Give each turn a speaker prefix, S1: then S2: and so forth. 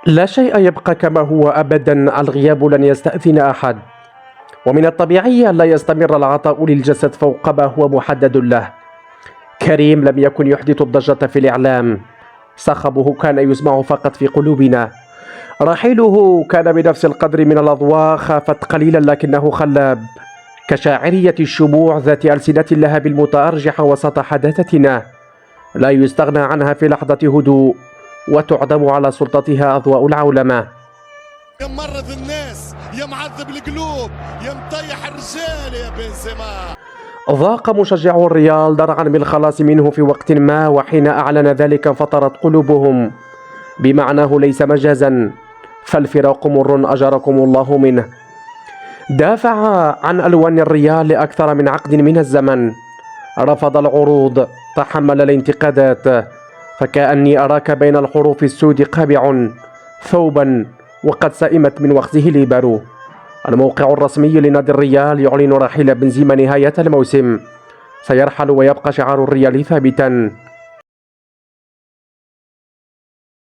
S1: لا شيء يبقى كما هو أبدا، الغياب لن يستأذن أحد، ومن الطبيعي أن لا يستمر العطاء للجسد فوق ما هو محدد له. كريم لم يكن يحدث الضجة في الإعلام، صخبه كان يسمع فقط في قلوبنا. رحيله كان بنفس القدر من الأضواء، خافت قليلا لكنه خلاب، كشاعرية الشموع ذات ألسنة اللهب المتأرجحة وسط حداثتنا، لا يستغنى عنها في لحظة هدوء، وتعدم على سلطتها أضواء العولمة.
S2: يا مرض الناس، يا معذب القلوب، يا مطيح الرجال يا بنزيما.
S1: ضاق مشجعو الريال درعا بالخلاص منه في وقت ما، وحين أعلن ذلك انفطرت قلوبهم، بمعناه ليس مجازا، فالفراق مر أجركم الله منه. دافع عن ألوان الريال لأكثر من عقد من الزمن، رفض العروض، تحمل الانتقادات، فكأني أراك بين الحروف السود قابع ثوبا وقد سئمت من وخزه الإبر. الموقع الرسمي لنادي الريال يعلن رحيل بنزيما نهاية الموسم، سيرحل ويبقى شعار الريال ثابتا.